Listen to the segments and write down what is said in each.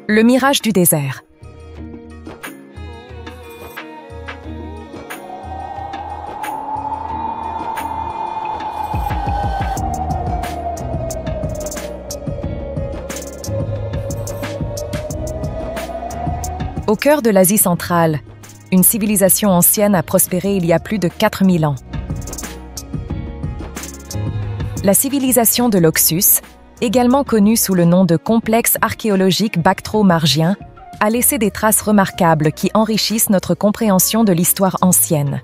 Le mirage du désert. Au cœur de l'Asie centrale, une civilisation ancienne a prospéré il y a plus de 4000 ans. La civilisation de l'Oxus, également connue sous le nom de complexe archéologique bactro-margien, a laissé des traces remarquables qui enrichissent notre compréhension de l'histoire ancienne.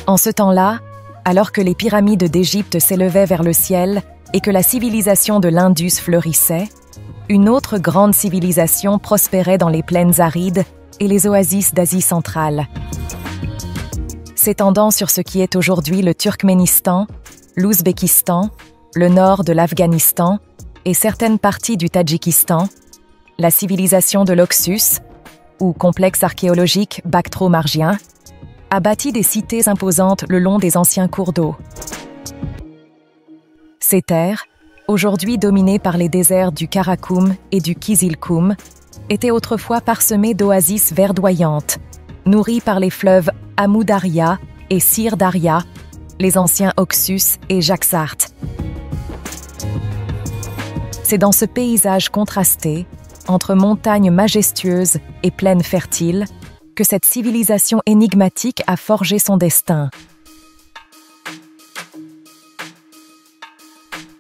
En ce temps-là, alors que les pyramides d'Égypte s'élevaient vers le ciel et que la civilisation de l'Indus fleurissait, une autre grande civilisation prospérait dans les plaines arides et les oasis d'Asie centrale. S'étendant sur ce qui est aujourd'hui le Turkménistan, l'Ouzbékistan, le nord de l'Afghanistan et certaines parties du Tadjikistan, la civilisation de l'Oxus, ou complexe archéologique bactro-margien, a bâti des cités imposantes le long des anciens cours d'eau. Ces terres, aujourd'hui dominées par les déserts du Karakoum et du Kizilkoum, étaient autrefois parsemées d'oasis verdoyantes, nourries par les fleuves Amou Daria et Sir Daria, les anciens Oxus et Jaxart. C'est dans ce paysage contrasté, entre montagnes majestueuses et plaines fertiles, que cette civilisation énigmatique a forgé son destin.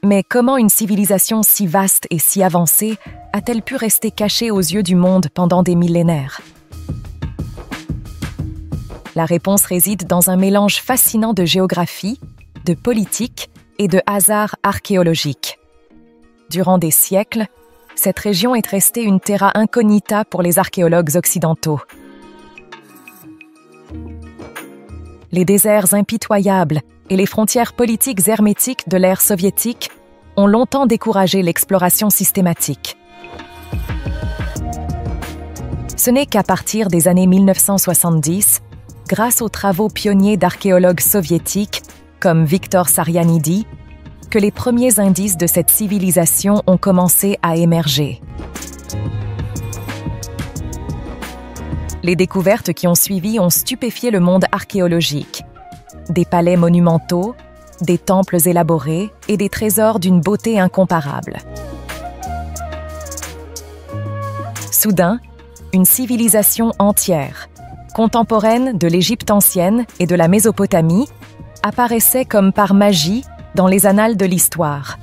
Mais comment une civilisation si vaste et si avancée a-t-elle pu rester cachée aux yeux du monde pendant des millénaires? La réponse réside dans un mélange fascinant de géographie, de politique et de hasard archéologique. Durant des siècles, cette région est restée une terra incognita pour les archéologues occidentaux. Les déserts impitoyables et les frontières politiques hermétiques de l'ère soviétique ont longtemps découragé l'exploration systématique. Ce n'est qu'à partir des années 1970, grâce aux travaux pionniers d'archéologues soviétiques comme Viktor Sarianidi, que les premiers indices de cette civilisation ont commencé à émerger. Les découvertes qui ont suivi ont stupéfié le monde archéologique. Des palais monumentaux, des temples élaborés et des trésors d'une beauté incomparable. Soudain, une civilisation entière, contemporaine de l'Égypte ancienne et de la Mésopotamie, apparaissait comme par magie dans les annales de l'histoire.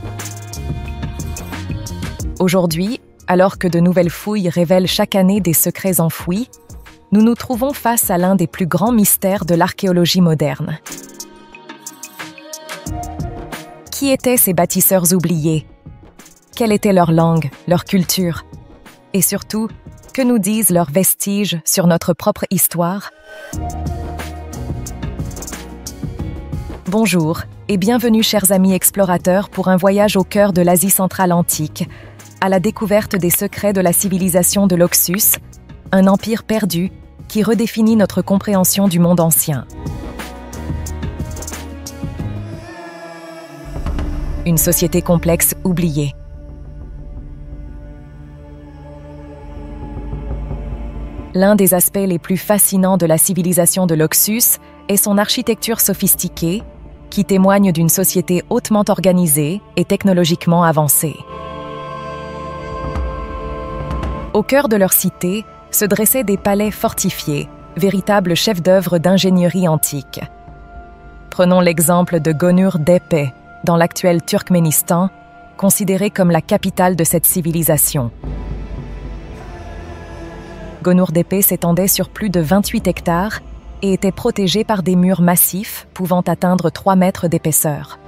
Aujourd'hui, alors que de nouvelles fouilles révèlent chaque année des secrets enfouis, nous nous trouvons face à l'un des plus grands mystères de l'archéologie moderne. Qui étaient ces bâtisseurs oubliés? Quelle était leur langue, leur culture? Et surtout, que nous disent leurs vestiges sur notre propre histoire? Bonjour et bienvenue chers amis explorateurs pour un voyage au cœur de l'Asie centrale antique, à la découverte des secrets de la civilisation de l'Oxus, un empire perdu qui redéfinit notre compréhension du monde ancien. Une société complexe oubliée. L'un des aspects les plus fascinants de la civilisation de l'Oxus est son architecture sophistiquée, qui témoigne d'une société hautement organisée et technologiquement avancée. Au cœur de leur cité se dressaient des palais fortifiés, véritables chefs-d'œuvre d'ingénierie antique. Prenons l'exemple de Gonur-Tepe, dans l'actuel Turkménistan, considéré comme la capitale de cette civilisation. Gonur-Tepe s'étendait sur plus de 28 hectares et était protégé par des murs massifs pouvant atteindre 3 mètres d'épaisseur.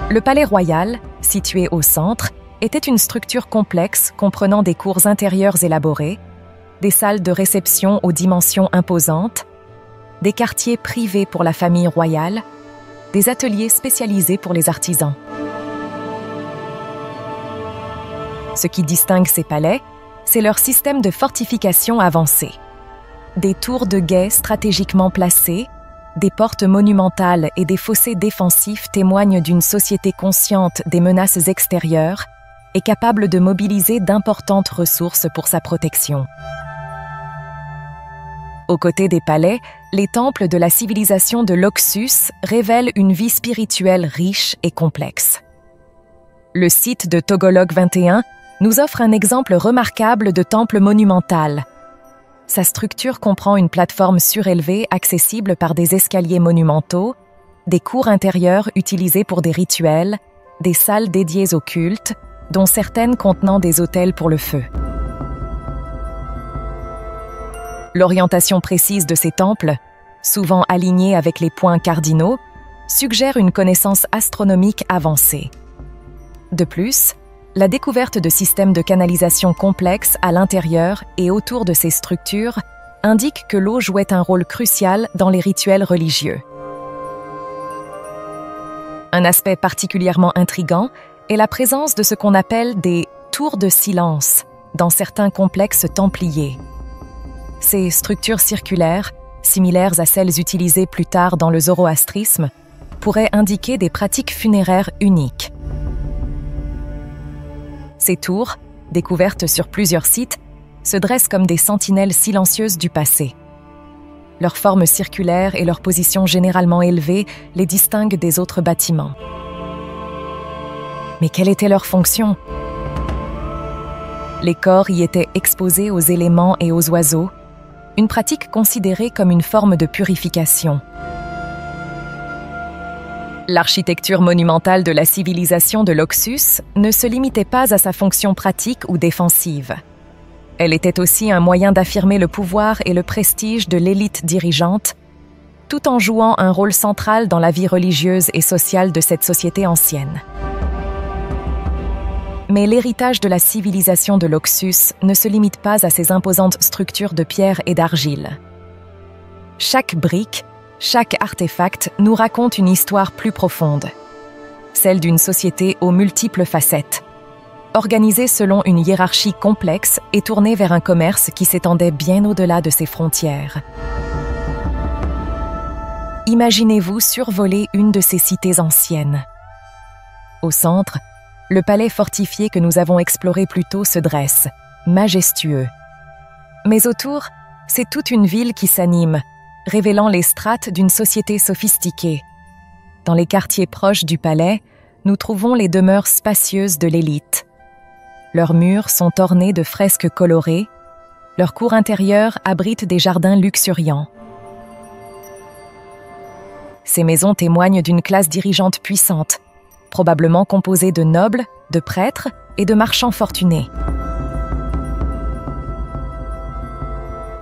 Le palais royal, situé au centre, était une structure complexe comprenant des cours intérieures élaborées, des salles de réception aux dimensions imposantes, des quartiers privés pour la famille royale, des ateliers spécialisés pour les artisans. Ce qui distingue ces palais, c'est leur système de fortification avancé. Des tours de guet stratégiquement placées, des portes monumentales et des fossés défensifs témoignent d'une société consciente des menaces extérieures et capable de mobiliser d'importantes ressources pour sa protection. Aux côtés des palais, les temples de la civilisation de l'Oxus révèlent une vie spirituelle riche et complexe. Le site de Togolok 21 nous offre un exemple remarquable de temple monumental. Sa structure comprend une plateforme surélevée accessible par des escaliers monumentaux, des cours intérieures utilisées pour des rituels, des salles dédiées au culte, dont certaines contenant des autels pour le feu. L'orientation précise de ces temples, souvent alignés avec les points cardinaux, suggère une connaissance astronomique avancée. De plus, la découverte de systèmes de canalisation complexes à l'intérieur et autour de ces structures indique que l'eau jouait un rôle crucial dans les rituels religieux. Un aspect particulièrement intrigant est la présence de ce qu'on appelle des « tours de silence » dans certains complexes templiers. Ces structures circulaires, similaires à celles utilisées plus tard dans le zoroastrisme, pourraient indiquer des pratiques funéraires uniques. Ces tours, découvertes sur plusieurs sites, se dressent comme des sentinelles silencieuses du passé. Leur forme circulaire et leur position généralement élevée les distinguent des autres bâtiments. Mais quelle était leur fonction? Les corps y étaient exposés aux éléments et aux oiseaux, une pratique considérée comme une forme de purification. L'architecture monumentale de la civilisation de l'Oxus ne se limitait pas à sa fonction pratique ou défensive. Elle était aussi un moyen d'affirmer le pouvoir et le prestige de l'élite dirigeante, tout en jouant un rôle central dans la vie religieuse et sociale de cette société ancienne. Mais l'héritage de la civilisation de l'Oxus ne se limite pas à ces imposantes structures de pierre et d'argile. Chaque brique, chaque artefact nous raconte une histoire plus profonde, celle d'une société aux multiples facettes, organisée selon une hiérarchie complexe et tournée vers un commerce qui s'étendait bien au-delà de ses frontières. Imaginez-vous survoler une de ces cités anciennes. Au centre, le palais fortifié que nous avons exploré plus tôt se dresse, majestueux. Mais autour, c'est toute une ville qui s'anime, révélant les strates d'une société sophistiquée. Dans les quartiers proches du palais, nous trouvons les demeures spacieuses de l'élite. Leurs murs sont ornés de fresques colorées, leurs cours intérieures abritent des jardins luxuriants. Ces maisons témoignent d'une classe dirigeante puissante, probablement composée de nobles, de prêtres et de marchands fortunés.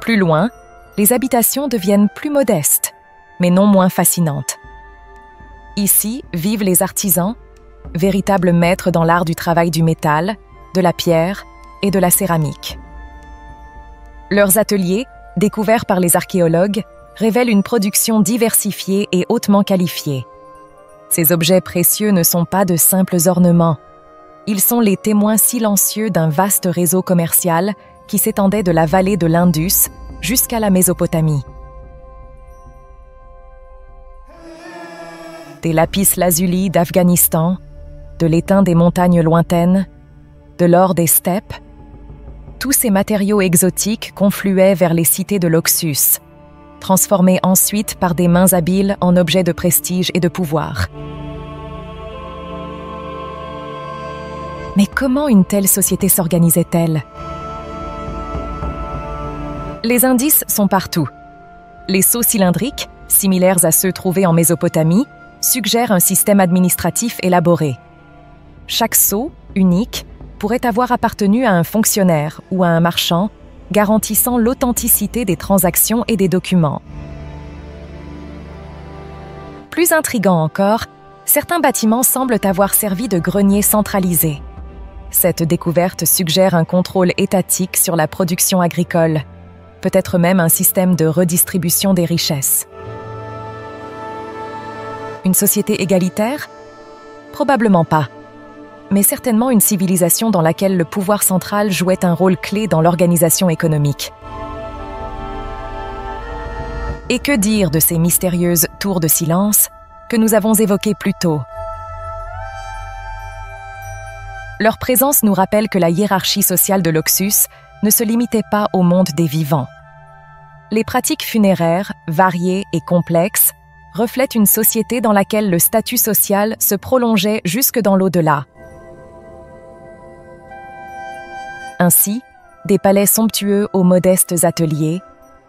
Plus loin, les habitations deviennent plus modestes, mais non moins fascinantes. Ici vivent les artisans, véritables maîtres dans l'art du travail du métal, de la pierre et de la céramique. Leurs ateliers, découverts par les archéologues, révèlent une production diversifiée et hautement qualifiée. Ces objets précieux ne sont pas de simples ornements. Ils sont les témoins silencieux d'un vaste réseau commercial qui s'étendait de la vallée de l'Indus jusqu'à la Mésopotamie. Des lapis-lazuli d'Afghanistan, de l'étain des montagnes lointaines, de l'or des steppes, tous ces matériaux exotiques confluaient vers les cités de l'Oxus, transformés ensuite par des mains habiles en objets de prestige et de pouvoir. Mais comment une telle société s'organisait-elle? Les indices sont partout. Les sceaux cylindriques, similaires à ceux trouvés en Mésopotamie, suggèrent un système administratif élaboré. Chaque sceau, unique, pourrait avoir appartenu à un fonctionnaire ou à un marchand, garantissant l'authenticité des transactions et des documents. Plus intriguant encore, certains bâtiments semblent avoir servi de greniers centralisés. Cette découverte suggère un contrôle étatique sur la production agricole, peut-être même un système de redistribution des richesses. Une société égalitaire? Probablement pas, mais certainement une civilisation dans laquelle le pouvoir central jouait un rôle clé dans l'organisation économique. Et que dire de ces mystérieuses tours de silence que nous avons évoquées plus tôt? Leur présence nous rappelle que la hiérarchie sociale de l'Oxus ne se limitait pas au monde des vivants. Les pratiques funéraires, variées et complexes, reflètent une société dans laquelle le statut social se prolongeait jusque dans l'au-delà. Ainsi, des palais somptueux aux modestes ateliers,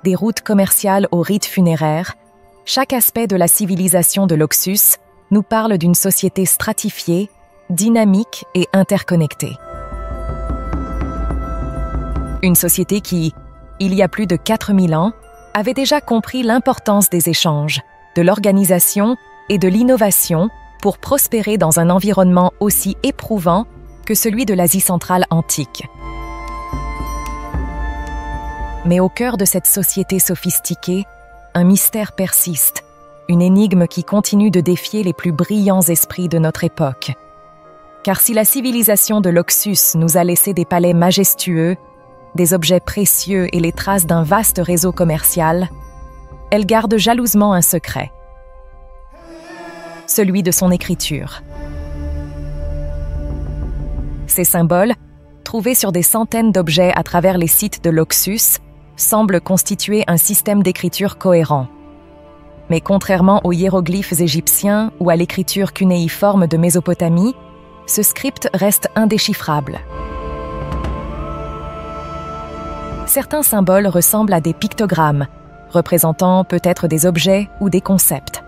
des routes commerciales aux rites funéraires, chaque aspect de la civilisation de l'Oxus nous parle d'une société stratifiée, dynamique et interconnectée. Une société qui, il y a plus de 4000 ans, avait déjà compris l'importance des échanges, de l'organisation et de l'innovation pour prospérer dans un environnement aussi éprouvant que celui de l'Asie centrale antique. Mais au cœur de cette société sophistiquée, un mystère persiste, une énigme qui continue de défier les plus brillants esprits de notre époque. Car si la civilisation de l'Oxus nous a laissé des palais majestueux, des objets précieux et les traces d'un vaste réseau commercial, elle garde jalousement un secret, celui de son écriture. Ces symboles, trouvés sur des centaines d'objets à travers les sites de l'Oxus, semblent constituer un système d'écriture cohérent. Mais contrairement aux hiéroglyphes égyptiens ou à l'écriture cunéiforme de Mésopotamie, ce script reste indéchiffrable. Certains symboles ressemblent à des pictogrammes, représentant peut-être des objets ou des concepts.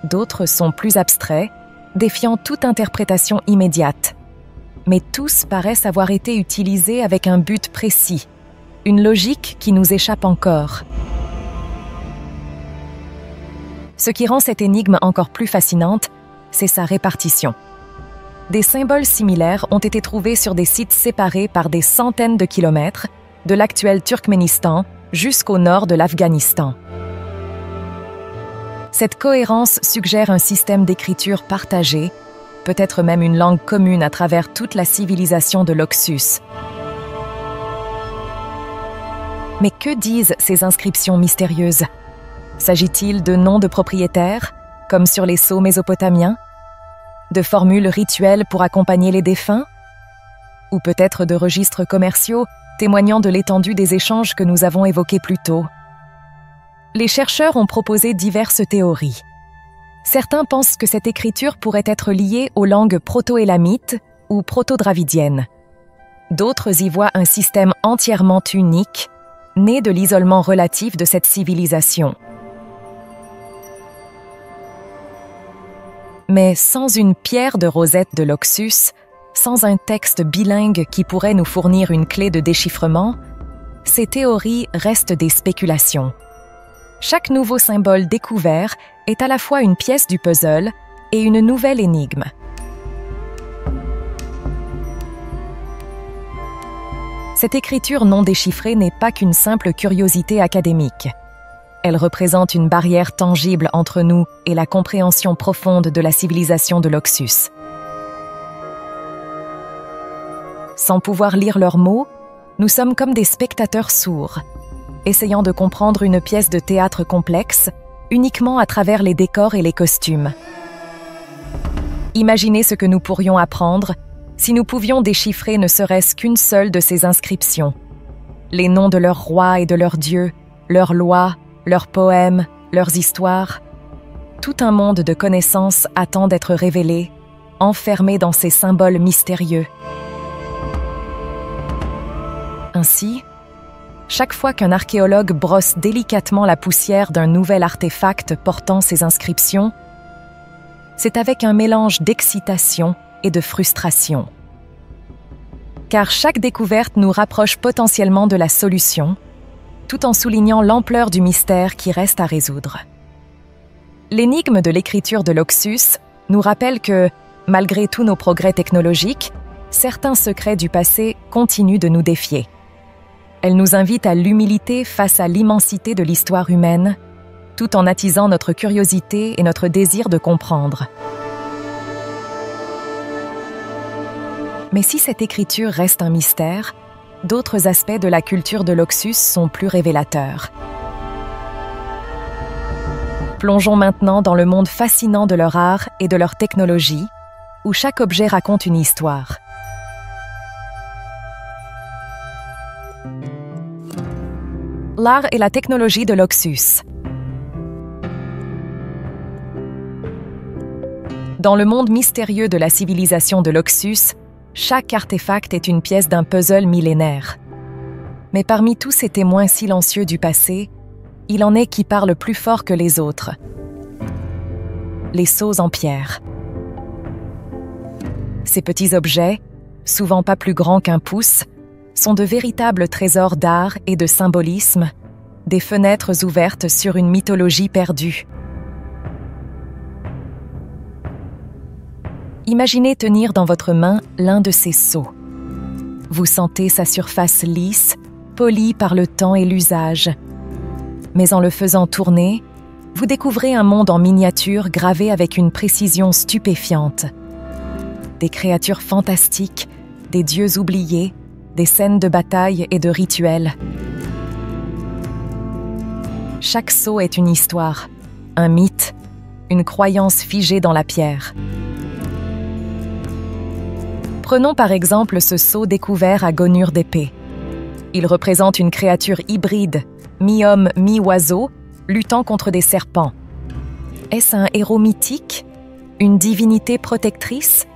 D'autres sont plus abstraits, défiant toute interprétation immédiate. Mais tous paraissent avoir été utilisés avec un but précis, une logique qui nous échappe encore. Ce qui rend cette énigme encore plus fascinante, c'est sa répartition. Des symboles similaires ont été trouvés sur des sites séparés par des centaines de kilomètres, de l'actuel Turkménistan jusqu'au nord de l'Afghanistan. Cette cohérence suggère un système d'écriture partagé, peut-être même une langue commune à travers toute la civilisation de l'Oxus. Mais que disent ces inscriptions mystérieuses? S'agit-il de noms de propriétaires, comme sur les sceaux mésopotamiens? De formules rituelles pour accompagner les défunts? Ou peut-être de registres commerciaux témoignant de l'étendue des échanges que nous avons évoqués plus tôt? Les chercheurs ont proposé diverses théories. Certains pensent que cette écriture pourrait être liée aux langues proto-élamites ou proto-dravidiennes. D'autres y voient un système entièrement unique, né de l'isolement relatif de cette civilisation. Mais sans une pierre de rosette de l'Oxus, sans un texte bilingue qui pourrait nous fournir une clé de déchiffrement, ces théories restent des spéculations. Chaque nouveau symbole découvert est à la fois une pièce du puzzle et une nouvelle énigme. Cette écriture non déchiffrée n'est pas qu'une simple curiosité académique. Elle représente une barrière tangible entre nous et la compréhension profonde de la civilisation de l'Oxus. Sans pouvoir lire leurs mots, nous sommes comme des spectateurs sourds, essayant de comprendre une pièce de théâtre complexe uniquement à travers les décors et les costumes. Imaginez ce que nous pourrions apprendre si nous pouvions déchiffrer ne serait-ce qu'une seule de ces inscriptions. Les noms de leurs rois et de leurs dieux, leurs lois, leurs poèmes, leurs histoires. Tout un monde de connaissances attend d'être révélé, enfermé dans ces symboles mystérieux. Ainsi, chaque fois qu'un archéologue brosse délicatement la poussière d'un nouvel artefact portant ces inscriptions, c'est avec un mélange d'excitation et de frustration. Car chaque découverte nous rapproche potentiellement de la solution, tout en soulignant l'ampleur du mystère qui reste à résoudre. L'énigme de l'écriture de l'Oxus nous rappelle que, malgré tous nos progrès technologiques, certains secrets du passé continuent de nous défier. Elle nous invite à l'humilité face à l'immensité de l'histoire humaine, tout en attisant notre curiosité et notre désir de comprendre. Mais si cette écriture reste un mystère, d'autres aspects de la culture de l'Oxus sont plus révélateurs. Plongeons maintenant dans le monde fascinant de leur art et de leur technologie, où chaque objet raconte une histoire. L'art et la technologie de l'Oxus. Dans le monde mystérieux de la civilisation de l'Oxus, chaque artefact est une pièce d'un puzzle millénaire. Mais parmi tous ces témoins silencieux du passé, il en est qui parlent plus fort que les autres. Les sceaux en pierre. Ces petits objets, souvent pas plus grands qu'un pouce, sont de véritables trésors d'art et de symbolisme, des fenêtres ouvertes sur une mythologie perdue. Imaginez tenir dans votre main l'un de ces sceaux. Vous sentez sa surface lisse, polie par le temps et l'usage. Mais en le faisant tourner, vous découvrez un monde en miniature gravé avec une précision stupéfiante. Des créatures fantastiques, des dieux oubliés, des scènes de bataille et de rituels. Chaque sceau est une histoire, un mythe, une croyance figée dans la pierre. Prenons par exemple ce sceau découvert à Gonur d'épée. Il représente une créature hybride, mi-homme, mi-oiseau, luttant contre des serpents. Est-ce un héros mythique? Une divinité protectrice?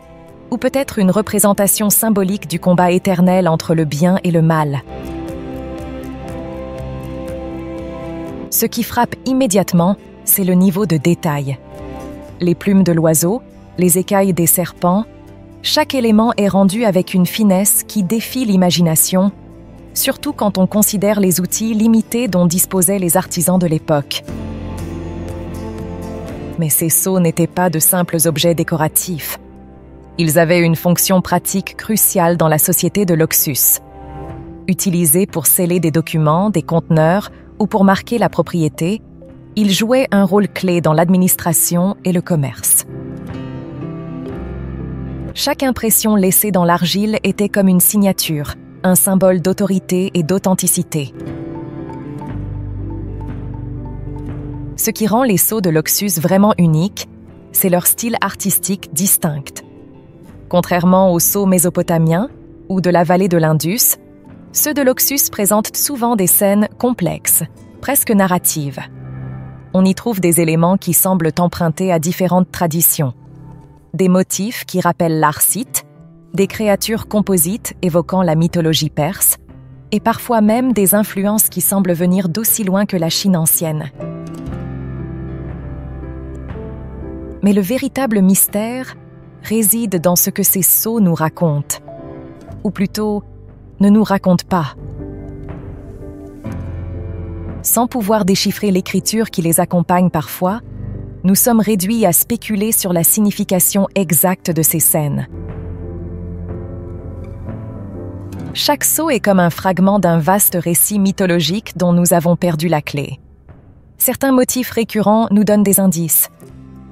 Ou peut-être une représentation symbolique du combat éternel entre le bien et le mal? Ce qui frappe immédiatement, c'est le niveau de détail. Les plumes de l'oiseau, les écailles des serpents, chaque élément est rendu avec une finesse qui défie l'imagination, surtout quand on considère les outils limités dont disposaient les artisans de l'époque. Mais ces sceaux n'étaient pas de simples objets décoratifs. Ils avaient une fonction pratique cruciale dans la société de l'Oxus. Utilisés pour sceller des documents, des conteneurs ou pour marquer la propriété, ils jouaient un rôle clé dans l'administration et le commerce. Chaque impression laissée dans l'argile était comme une signature, un symbole d'autorité et d'authenticité. Ce qui rend les sceaux de l'Oxus vraiment uniques, c'est leur style artistique distinct. Contrairement aux sceaux mésopotamiens ou de la vallée de l'Indus, ceux de l'Oxus présentent souvent des scènes complexes, presque narratives. On y trouve des éléments qui semblent empruntés à différentes traditions. Des motifs qui rappellent l'art scythe, des créatures composites évoquant la mythologie perse, et parfois même des influences qui semblent venir d'aussi loin que la Chine ancienne. Mais le véritable mystère réside dans ce que ces sceaux nous racontent, ou plutôt, ne nous racontent pas. Sans pouvoir déchiffrer l'écriture qui les accompagne parfois, nous sommes réduits à spéculer sur la signification exacte de ces scènes. Chaque sceau est comme un fragment d'un vaste récit mythologique dont nous avons perdu la clé. Certains motifs récurrents nous donnent des indices.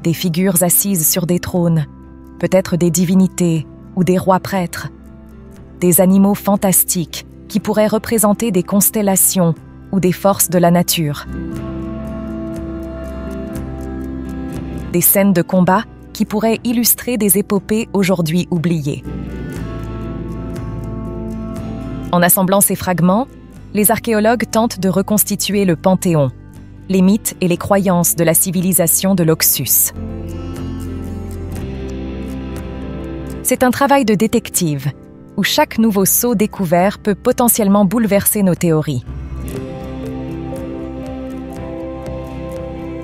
Des figures assises sur des trônes, peut-être des divinités ou des rois prêtres. Des animaux fantastiques qui pourraient représenter des constellations ou des forces de la nature. Des scènes de combat qui pourraient illustrer des épopées aujourd'hui oubliées. En assemblant ces fragments, les archéologues tentent de reconstituer le Panthéon, les mythes et les croyances de la civilisation de l'Oxus. C'est un travail de détective, où chaque nouveau sceau découvert peut potentiellement bouleverser nos théories.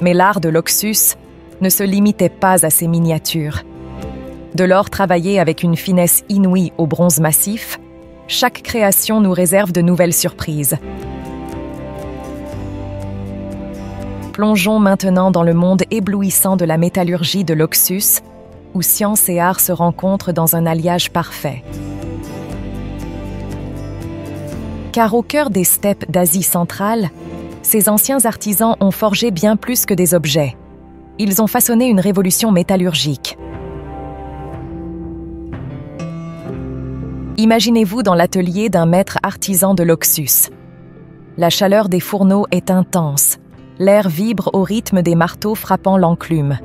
Mais l'art de l'Oxus ne se limitait pas à ces miniatures. De l'or travaillé avec une finesse inouïe au bronze massif, chaque création nous réserve de nouvelles surprises. Plongeons maintenant dans le monde éblouissant de la métallurgie de l'Oxus, où science et art se rencontrent dans un alliage parfait. Car au cœur des steppes d'Asie centrale, ces anciens artisans ont forgé bien plus que des objets. Ils ont façonné une révolution métallurgique. Imaginez-vous dans l'atelier d'un maître artisan de l'Oxus. La chaleur des fourneaux est intense, l'air vibre au rythme des marteaux frappant l'enclume.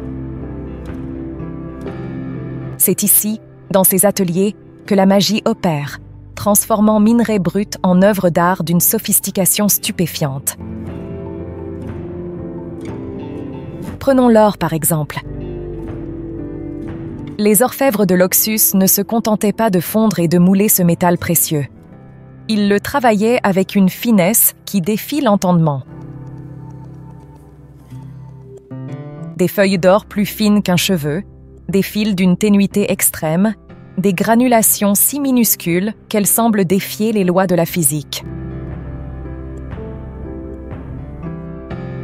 C'est ici, dans ces ateliers, que la magie opère, transformant minerais bruts en œuvres d'art d'une sophistication stupéfiante. Prenons l'or par exemple. Les orfèvres de l'Oxus ne se contentaient pas de fondre et de mouler ce métal précieux. Ils le travaillaient avec une finesse qui défie l'entendement. Des feuilles d'or plus fines qu'un cheveu, des fils d'une ténuité extrême, des granulations si minuscules qu'elles semblent défier les lois de la physique.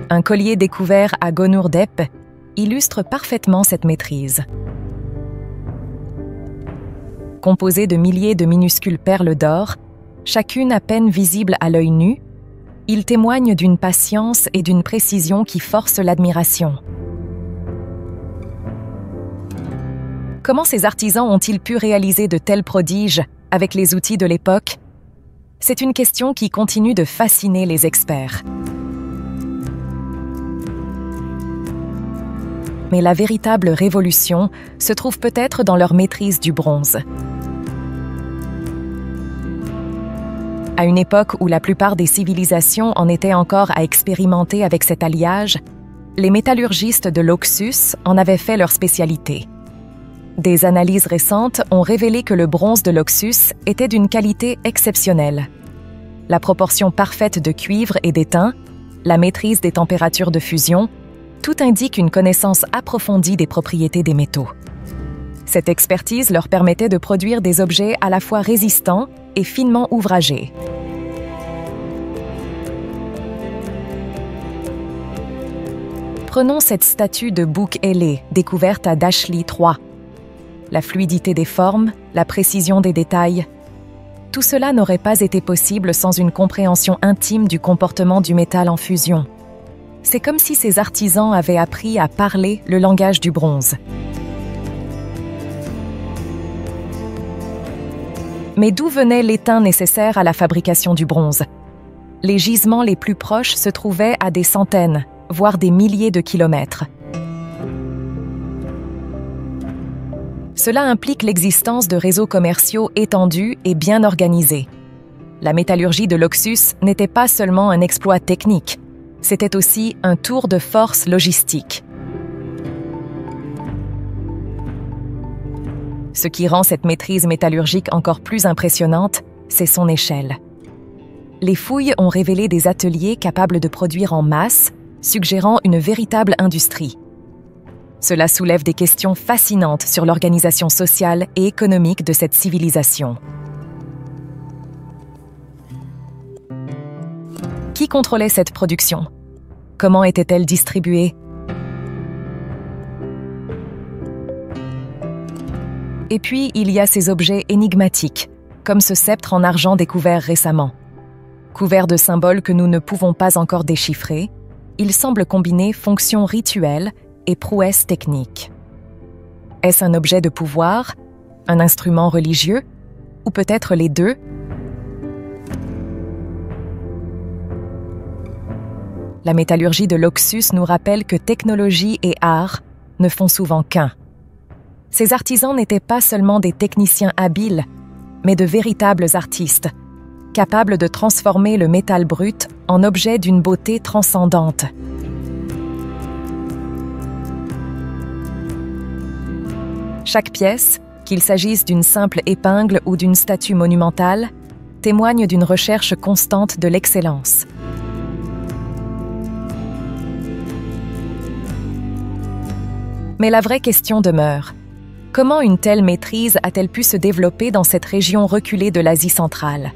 Un collier découvert à Gonurdep illustre parfaitement cette maîtrise. Composé de milliers de minuscules perles d'or, chacune à peine visible à l'œil nu, il témoigne d'une patience et d'une précision qui forcent l'admiration. Comment ces artisans ont-ils pu réaliser de tels prodiges avec les outils de l'époque? C'est une question qui continue de fasciner les experts. Mais la véritable révolution se trouve peut-être dans leur maîtrise du bronze. À une époque où la plupart des civilisations en étaient encore à expérimenter avec cet alliage, les métallurgistes de l'Oxus en avaient fait leur spécialité. Des analyses récentes ont révélé que le bronze de l'Oxus était d'une qualité exceptionnelle. La proportion parfaite de cuivre et d'étain, la maîtrise des températures de fusion, tout indique une connaissance approfondie des propriétés des métaux. Cette expertise leur permettait de produire des objets à la fois résistants et finement ouvragés. Prenons cette statue de bouc ailé découverte à Dashli III. La fluidité des formes, la précision des détails, tout cela n'aurait pas été possible sans une compréhension intime du comportement du métal en fusion. C'est comme si ces artisans avaient appris à parler le langage du bronze. Mais d'où venait l'étain nécessaire à la fabrication du bronze? Les gisements les plus proches se trouvaient à des centaines, voire des milliers de kilomètres. Cela implique l'existence de réseaux commerciaux étendus et bien organisés. La métallurgie de l'Oxus n'était pas seulement un exploit technique, c'était aussi un tour de force logistique. Ce qui rend cette maîtrise métallurgique encore plus impressionnante, c'est son échelle. Les fouilles ont révélé des ateliers capables de produire en masse, suggérant une véritable industrie. Cela soulève des questions fascinantes sur l'organisation sociale et économique de cette civilisation. Qui contrôlait cette production? Comment était-elle distribuée? Et puis, il y a ces objets énigmatiques, comme ce sceptre en argent découvert récemment. Couvert de symboles que nous ne pouvons pas encore déchiffrer, il semble combiner fonctions rituelles et prouesses techniques. Est-ce un objet de pouvoir, un instrument religieux, ou peut-être les deux? La métallurgie de l'Oxus nous rappelle que technologie et art ne font souvent qu'un. Ces artisans n'étaient pas seulement des techniciens habiles, mais de véritables artistes, capables de transformer le métal brut en objet d'une beauté transcendante. Chaque pièce, qu'il s'agisse d'une simple épingle ou d'une statue monumentale, témoigne d'une recherche constante de l'excellence. Mais la vraie question demeure. Comment une telle maîtrise a-t-elle pu se développer dans cette région reculée de l'Asie centrale?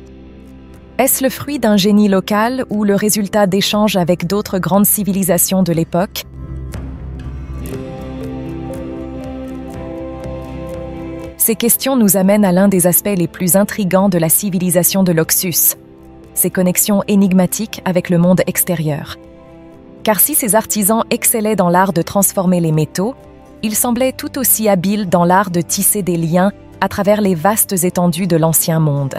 Est-ce le fruit d'un génie local ou le résultat d'échanges avec d'autres grandes civilisations de l'époque? Ces questions nous amènent à l'un des aspects les plus intrigants de la civilisation de l'Oxus, ses connexions énigmatiques avec le monde extérieur. Car si ces artisans excellaient dans l'art de transformer les métaux, ils semblaient tout aussi habiles dans l'art de tisser des liens à travers les vastes étendues de l'ancien monde.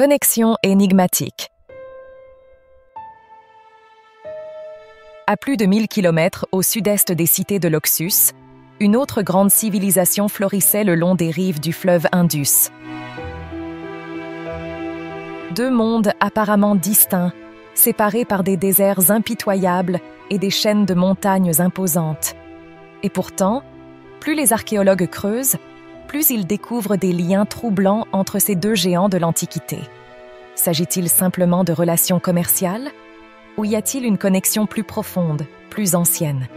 Connexion énigmatique. À plus de 1000 km au sud-est des cités de l'Oxus, une autre grande civilisation florissait le long des rives du fleuve Indus. Deux mondes apparemment distincts, séparés par des déserts impitoyables et des chaînes de montagnes imposantes. Et pourtant, plus les archéologues creusent, plus ils découvrent des liens troublants entre ces deux géants de l'Antiquité. S'agit-il simplement de relations commerciales? Ou y a-t-il une connexion plus profonde, plus ancienne?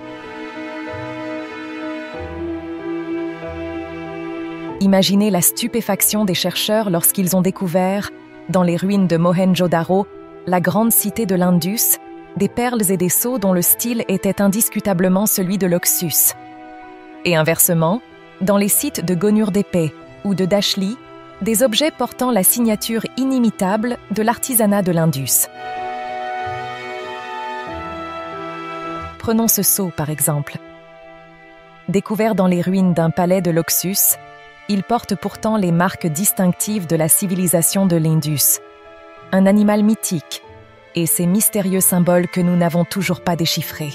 Imaginez la stupéfaction des chercheurs lorsqu'ils ont découvert, dans les ruines de Mohenjo-Daro, la grande cité de l'Indus, des perles et des sceaux dont le style était indiscutablement celui de l'Oxus. Et inversement, dans les sites de Gonur-Tepe ou de Dashli, des objets portant la signature inimitable de l'artisanat de l'Indus. Prenons ce sceau, par exemple. Découvert dans les ruines d'un palais de l'Oxus, il porte pourtant les marques distinctives de la civilisation de l'Indus. Un animal mythique, et ces mystérieux symboles que nous n'avons toujours pas déchiffrés.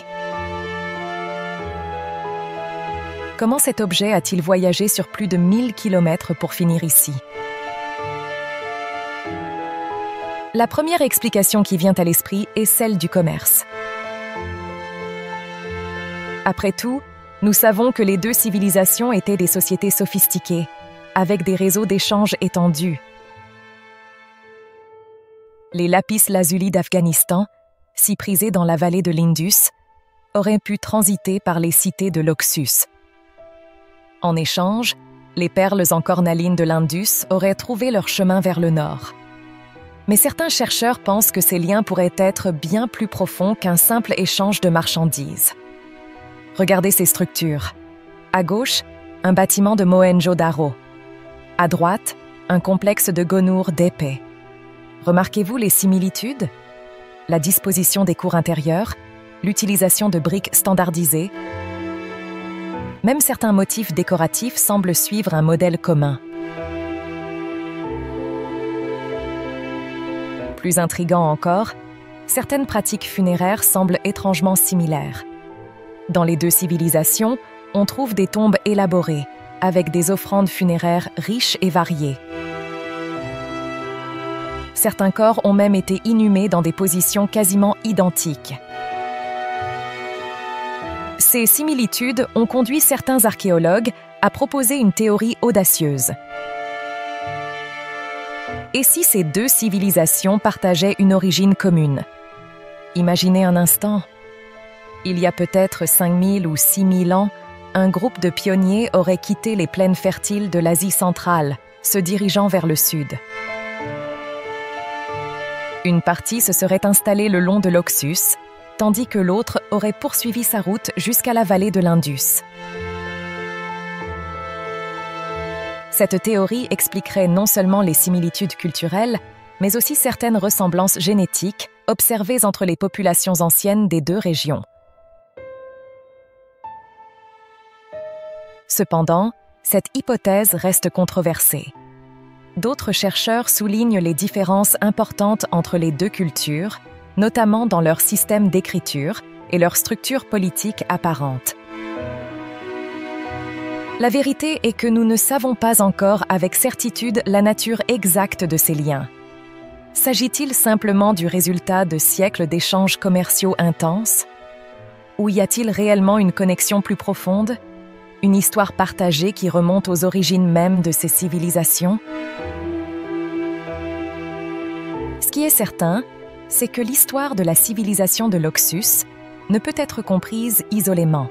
Comment cet objet a-t-il voyagé sur plus de 1000 km pour finir ici? La première explication qui vient à l'esprit est celle du commerce. Après tout, nous savons que les deux civilisations étaient des sociétés sophistiquées, avec des réseaux d'échanges étendus. Les lapis-lazuli d'Afghanistan, si prisés dans la vallée de l'Indus, auraient pu transiter par les cités de l'Oxus. En échange, les perles en cornaline de l'Indus auraient trouvé leur chemin vers le nord. Mais certains chercheurs pensent que ces liens pourraient être bien plus profonds qu'un simple échange de marchandises. Regardez ces structures. À gauche, un bâtiment de Mohenjo-Daro. À droite, un complexe de Gonur-Tepe. Remarquez-vous les similitudes? La disposition des cours intérieures, l'utilisation de briques standardisées. Même certains motifs décoratifs semblent suivre un modèle commun. Plus intriguant encore, certaines pratiques funéraires semblent étrangement similaires. Dans les deux civilisations, on trouve des tombes élaborées, avec des offrandes funéraires riches et variées. Certains corps ont même été inhumés dans des positions quasiment identiques. Ces similitudes ont conduit certains archéologues à proposer une théorie audacieuse. Et si ces deux civilisations partageaient une origine commune? Imaginez un instant. Il y a peut-être 5000 ou 6000 ans, un groupe de pionniers aurait quitté les plaines fertiles de l'Asie centrale, se dirigeant vers le sud. Une partie se serait installée le long de l'Oxus, tandis que l'autre aurait poursuivi sa route jusqu'à la vallée de l'Indus. Cette théorie expliquerait non seulement les similitudes culturelles, mais aussi certaines ressemblances génétiques observées entre les populations anciennes des deux régions. Cependant, cette hypothèse reste controversée. D'autres chercheurs soulignent les différences importantes entre les deux cultures, notamment dans leur système d'écriture et leur structure politique apparente. La vérité est que nous ne savons pas encore avec certitude la nature exacte de ces liens. S'agit-il simplement du résultat de siècles d'échanges commerciaux intenses? Ou y a-t-il réellement une connexion plus profonde? Une histoire partagée qui remonte aux origines mêmes de ces civilisations? Ce qui est certain, c'est que l'histoire de la civilisation de l'Oxus ne peut être comprise isolément.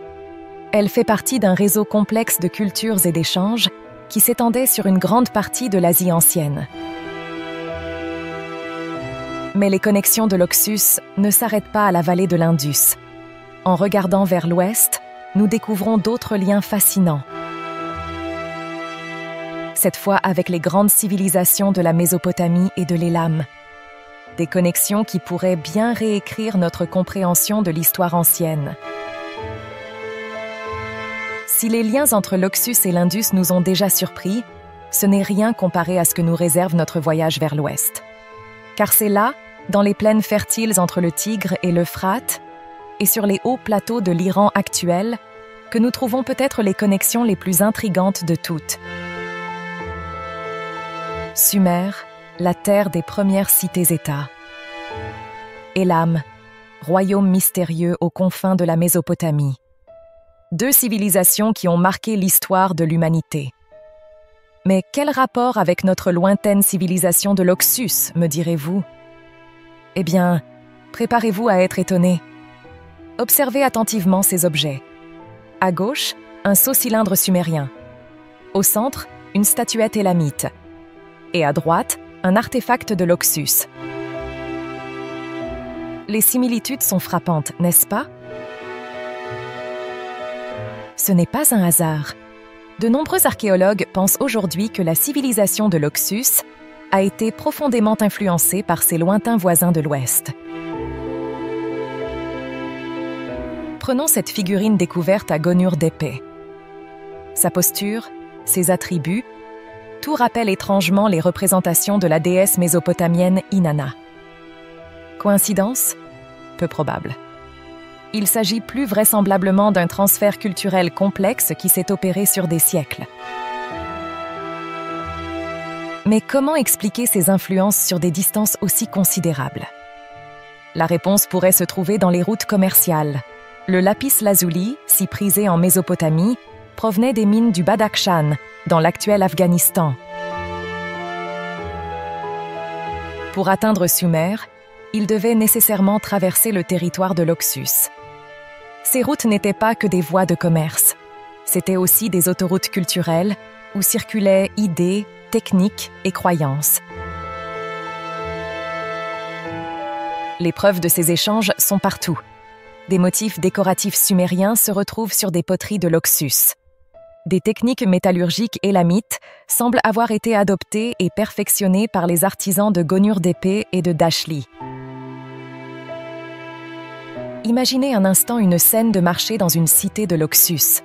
Elle fait partie d'un réseau complexe de cultures et d'échanges qui s'étendait sur une grande partie de l'Asie ancienne. Mais les connexions de l'Oxus ne s'arrêtent pas à la vallée de l'Indus. En regardant vers l'ouest, nous découvrons d'autres liens fascinants. Cette fois avec les grandes civilisations de la Mésopotamie et de l'Élam. Des connexions qui pourraient bien réécrire notre compréhension de l'histoire ancienne. Si les liens entre l'Oxus et l'Indus nous ont déjà surpris, ce n'est rien comparé à ce que nous réserve notre voyage vers l'ouest. car c'est là, dans les plaines fertiles entre le Tigre et l'Euphrate, et sur les hauts plateaux de l'Iran actuel, que nous trouvons peut-être les connexions les plus intrigantes de toutes. Sumer, la terre des premières cités-États. Élam, royaume mystérieux aux confins de la Mésopotamie. Deux civilisations qui ont marqué l'histoire de l'humanité. Mais quel rapport avec notre lointaine civilisation de l'Oxus, me direz-vous? Eh bien, préparez-vous à être étonné. Observez attentivement ces objets. À gauche, un sceau cylindre sumérien. Au centre, une statuette élamite. Et à droite, un artefact de l'Oxus. Les similitudes sont frappantes, n'est-ce pas? Ce n'est pas un hasard. De nombreux archéologues pensent aujourd'hui que la civilisation de l'Oxus a été profondément influencée par ses lointains voisins de l'Ouest. Prenons cette figurine découverte à Gonur-Tepe. Sa posture, ses attributs, tout rappelle étrangement les représentations de la déesse mésopotamienne Inanna. Coïncidence? Peu probable. Il s'agit plus vraisemblablement d'un transfert culturel complexe qui s'est opéré sur des siècles. Mais comment expliquer ces influences sur des distances aussi considérables? La réponse pourrait se trouver dans les routes commerciales. Le lapis-lazuli, si prisé en Mésopotamie, provenait des mines du Badakhshan, dans l'actuel Afghanistan. Pour atteindre Sumer, il devait nécessairement traverser le territoire de l'Oxus. Ces routes n'étaient pas que des voies de commerce. C'étaient aussi des autoroutes culturelles où circulaient idées, techniques et croyances. Les preuves de ces échanges sont partout. Des motifs décoratifs sumériens se retrouvent sur des poteries de l'Oxus. Des techniques métallurgiques élamites semblent avoir été adoptées et perfectionnées par les artisans de Gonur-Tepe et de Dashli. Imaginez un instant une scène de marché dans une cité de l'Oxus.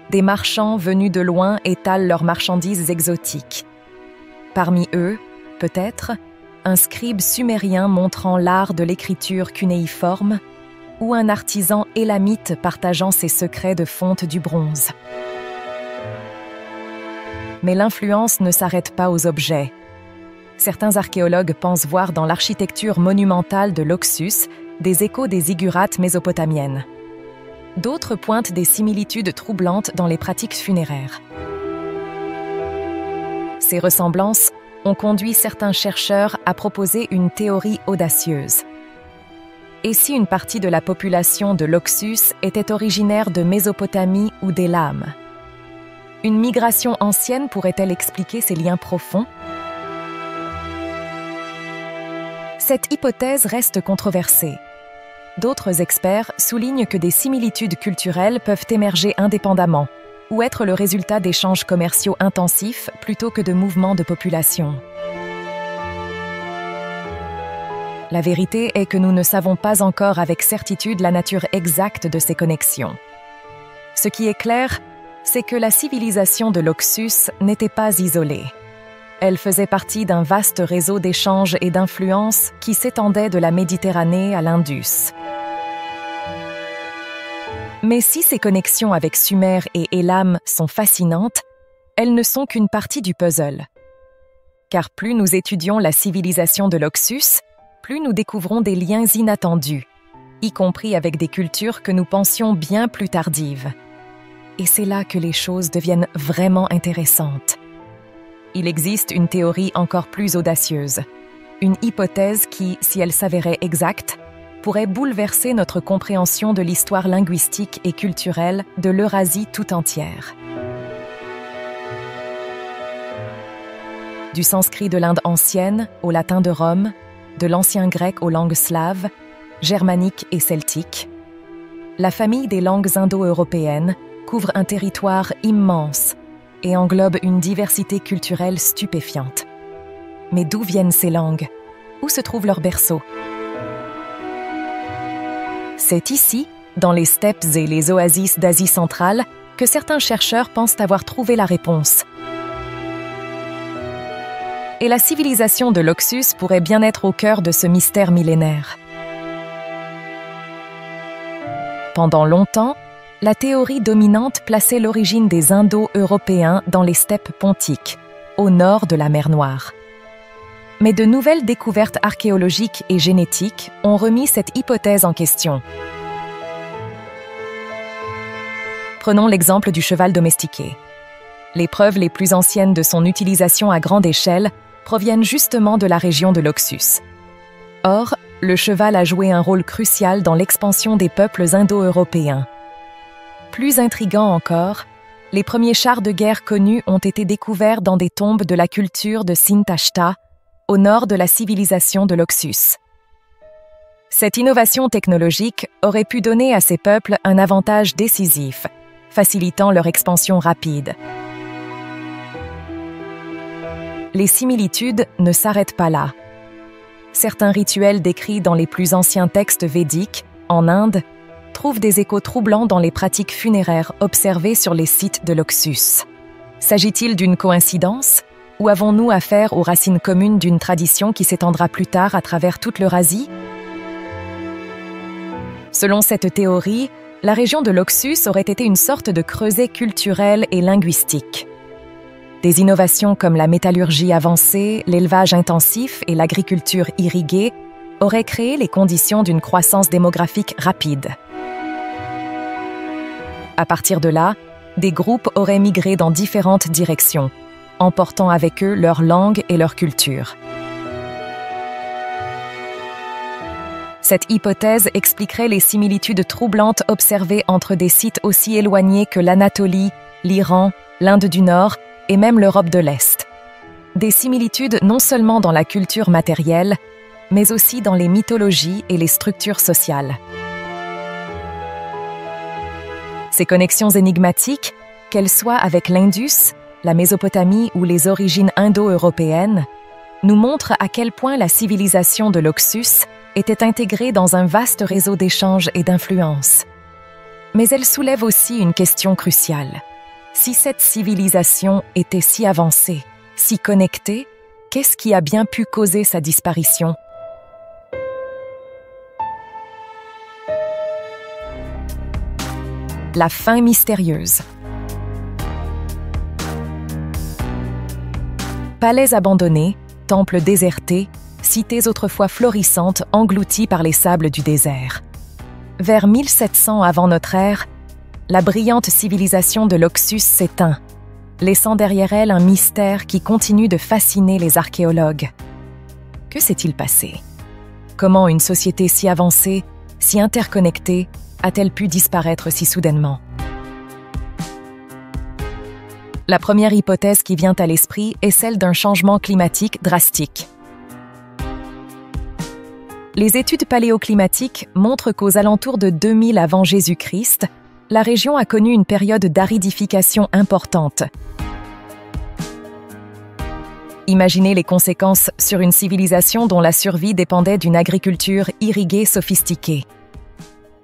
Des marchands venus de loin étalent leurs marchandises exotiques. Parmi eux, peut-être, un scribe sumérien montrant l'art de l'écriture cunéiforme ou un artisan élamite partageant ses secrets de fonte du bronze. Mais l'influence ne s'arrête pas aux objets. Certains archéologues pensent voir dans l'architecture monumentale de l'Oxus des échos des ziggurats mésopotamiennes. D'autres pointent des similitudes troublantes dans les pratiques funéraires. Ces ressemblances ont conduit certains chercheurs à proposer une théorie audacieuse. Et si une partie de la population de l'Oxus était originaire de Mésopotamie ou d'Élam? Une migration ancienne pourrait-elle expliquer ces liens profonds? Cette hypothèse reste controversée. D'autres experts soulignent que des similitudes culturelles peuvent émerger indépendamment ou être le résultat d'échanges commerciaux intensifs plutôt que de mouvements de population. La vérité est que nous ne savons pas encore avec certitude la nature exacte de ces connexions. Ce qui est clair, c'est que la civilisation de l'Oxus n'était pas isolée. Elle faisait partie d'un vaste réseau d'échanges et d'influences qui s'étendait de la Méditerranée à l'Indus. Mais si ces connexions avec Sumer et Élam sont fascinantes, elles ne sont qu'une partie du puzzle. Car plus nous étudions la civilisation de l'Oxus, plus nous découvrons des liens inattendus, y compris avec des cultures que nous pensions bien plus tardives. Et c'est là que les choses deviennent vraiment intéressantes. Il existe une théorie encore plus audacieuse, une hypothèse qui, si elle s'avérait exacte, pourrait bouleverser notre compréhension de l'histoire linguistique et culturelle de l'Eurasie tout entière. Du sanskrit de l'Inde ancienne au latin de Rome, de l'ancien grec aux langues slaves, germaniques et celtiques, la famille des langues indo-européennes couvre un territoire immense et englobe une diversité culturelle stupéfiante. Mais d'où viennent ces langues? Où se trouve leur berceau? C'est ici, dans les steppes et les oasis d'Asie centrale, que certains chercheurs pensent avoir trouvé la réponse. et la civilisation de l'Oxus pourrait bien être au cœur de ce mystère millénaire. Pendant longtemps, la théorie dominante plaçait l'origine des Indo-Européens dans les steppes pontiques, au nord de la mer Noire. Mais de nouvelles découvertes archéologiques et génétiques ont remis cette hypothèse en question. Prenons l'exemple du cheval domestiqué. Les preuves les plus anciennes de son utilisation à grande échelle proviennent justement de la région de l'Oxus. Or, le cheval a joué un rôle crucial dans l'expansion des peuples indo-européens. Plus intriguant encore, les premiers chars de guerre connus ont été découverts dans des tombes de la culture de Sintashta, au nord de la civilisation de l'Oxus. Cette innovation technologique aurait pu donner à ces peuples un avantage décisif, facilitant leur expansion rapide. Les similitudes ne s'arrêtent pas là. Certains rituels décrits dans les plus anciens textes védiques, en Inde, trouvent des échos troublants dans les pratiques funéraires observées sur les sites de l'Oxus. S'agit-il d'une coïncidence, ou avons-nous affaire aux racines communes d'une tradition qui s'étendra plus tard à travers toute l'Eurasie? Selon cette théorie, la région de l'Oxus aurait été une sorte de creuset culturel et linguistique. Des innovations comme la métallurgie avancée, l'élevage intensif et l'agriculture irriguée auraient créé les conditions d'une croissance démographique rapide. À partir de là, des groupes auraient migré dans différentes directions, emportant avec eux leur langue et leur culture. Cette hypothèse expliquerait les similitudes troublantes observées entre des sites aussi éloignés que l'Anatolie, l'Iran, l'Inde du Nord et même l'Europe de l'Est. Des similitudes non seulement dans la culture matérielle, mais aussi dans les mythologies et les structures sociales. Ces connexions énigmatiques, qu'elles soient avec l'Indus, la Mésopotamie ou les origines indo-européennes, nous montrent à quel point la civilisation de l'Oxus était intégrée dans un vaste réseau d'échanges et d'influences. Mais elles soulèvent aussi une question cruciale. Si cette civilisation était si avancée, si connectée, qu'est-ce qui a bien pu causer sa disparition? La fin mystérieuse. Palais abandonnés, temples désertés, cités autrefois florissantes englouties par les sables du désert. Vers 1700 avant notre ère, la brillante civilisation de l'Oxus s'éteint, laissant derrière elle un mystère qui continue de fasciner les archéologues. Que s'est-il passé? Comment une société si avancée, si interconnectée, a-t-elle pu disparaître si soudainement? La première hypothèse qui vient à l'esprit est celle d'un changement climatique drastique. Les études paléoclimatiques montrent qu'aux alentours de 2000 avant Jésus-Christ, la région a connu une période d'aridification importante. Imaginez les conséquences sur une civilisation dont la survie dépendait d'une agriculture irriguée sophistiquée.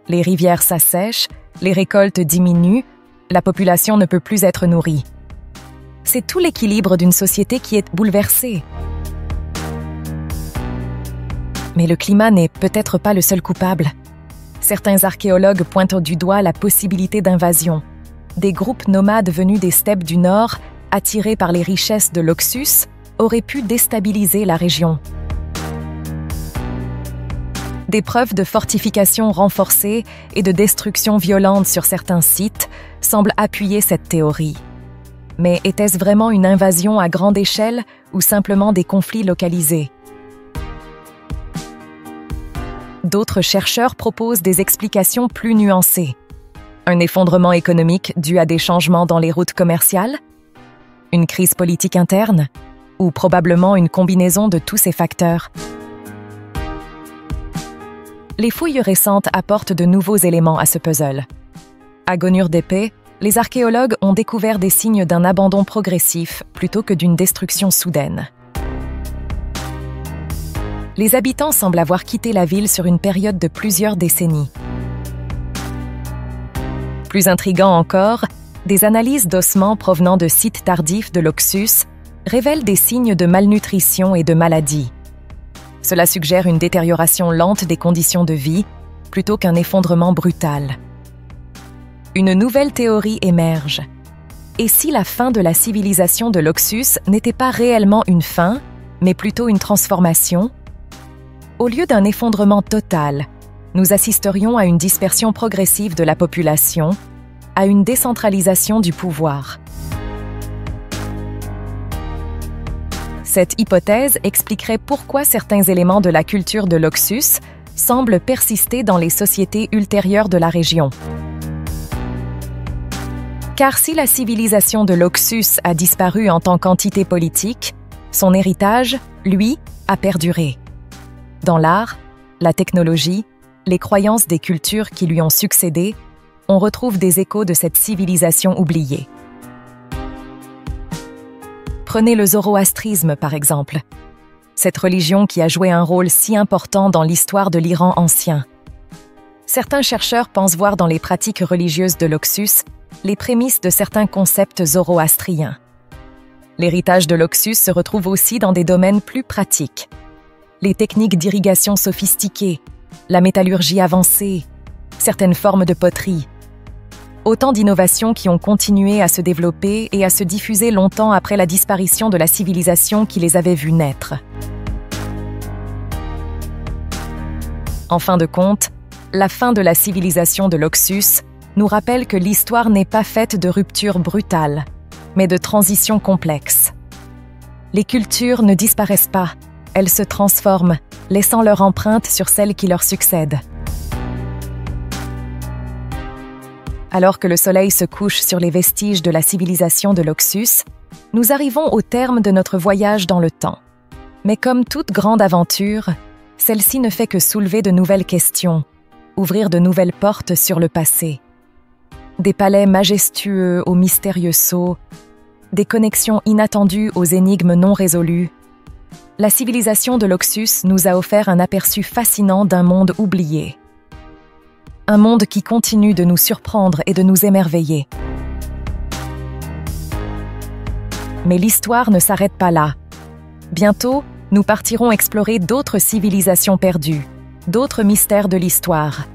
Les rivières s'assèchent, les récoltes diminuent, la population ne peut plus être nourrie. C'est tout l'équilibre d'une société qui est bouleversée. Mais le climat n'est peut-être pas le seul coupable. Certains archéologues pointent du doigt la possibilité d'invasion. Des groupes nomades venus des steppes du Nord, attirés par les richesses de l'Oxus, auraient pu déstabiliser la région. Des preuves de fortification renforcées et de destruction violente sur certains sites semblent appuyer cette théorie. Mais était-ce vraiment une invasion à grande échelle ou simplement des conflits localisés? D'autres chercheurs proposent des explications plus nuancées. Un effondrement économique dû à des changements dans les routes commerciales? Une crise politique interne? Ou probablement une combinaison de tous ces facteurs? Les fouilles récentes apportent de nouveaux éléments à ce puzzle. À Gonur-Tepe, les archéologues ont découvert des signes d'un abandon progressif plutôt que d'une destruction soudaine. Les habitants semblent avoir quitté la ville sur une période de plusieurs décennies. Plus intriguant encore, des analyses d'ossements provenant de sites tardifs de l'Oxus révèlent des signes de malnutrition et de maladie. Cela suggère une détérioration lente des conditions de vie, plutôt qu'un effondrement brutal. Une nouvelle théorie émerge. Et si la fin de la civilisation de l'Oxus n'était pas réellement une fin, mais plutôt une transformation? Au lieu d'un effondrement total, nous assisterions à une dispersion progressive de la population, à une décentralisation du pouvoir. Cette hypothèse expliquerait pourquoi certains éléments de la culture de l'Oxus semblent persister dans les sociétés ultérieures de la région. Car si la civilisation de l'Oxus a disparu en tant qu'entité politique, son héritage, lui, a perduré. Dans l'art, la technologie, les croyances des cultures qui lui ont succédé, on retrouve des échos de cette civilisation oubliée. Prenez le zoroastrisme, par exemple. Cette religion qui a joué un rôle si important dans l'histoire de l'Iran ancien. Certains chercheurs pensent voir dans les pratiques religieuses de l'Oxus les prémices de certains concepts zoroastriens. L'héritage de l'Oxus se retrouve aussi dans des domaines plus pratiques. Les techniques d'irrigation sophistiquées, la métallurgie avancée, certaines formes de poterie. Autant d'innovations qui ont continué à se développer et à se diffuser longtemps après la disparition de la civilisation qui les avait vus naître. En fin de compte, la fin de la civilisation de l'Oxus nous rappelle que l'histoire n'est pas faite de ruptures brutales, mais de transitions complexes. Les cultures ne disparaissent pas, elles se transforment, laissant leur empreinte sur celles qui leur succèdent. Alors que le soleil se couche sur les vestiges de la civilisation de l'Oxus, nous arrivons au terme de notre voyage dans le temps. Mais comme toute grande aventure, celle-ci ne fait que soulever de nouvelles questions, ouvrir de nouvelles portes sur le passé. Des palais majestueux aux mystérieux sceaux, des connexions inattendues aux énigmes non résolues. La civilisation de l'Oxus nous a offert un aperçu fascinant d'un monde oublié. Un monde qui continue de nous surprendre et de nous émerveiller. Mais l'histoire ne s'arrête pas là. Bientôt, nous partirons explorer d'autres civilisations perdues, d'autres mystères de l'histoire.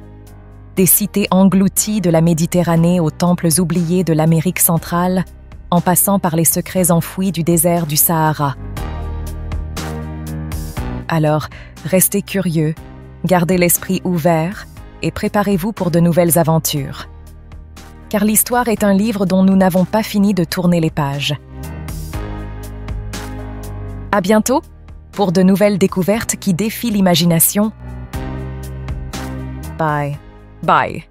Des cités englouties de la Méditerranée aux temples oubliés de l'Amérique centrale, en passant par les secrets enfouis du désert du Sahara. Alors, restez curieux, gardez l'esprit ouvert et préparez-vous pour de nouvelles aventures. Car l'histoire est un livre dont nous n'avons pas fini de tourner les pages. À bientôt pour de nouvelles découvertes qui défient l'imagination. Bye. Bye.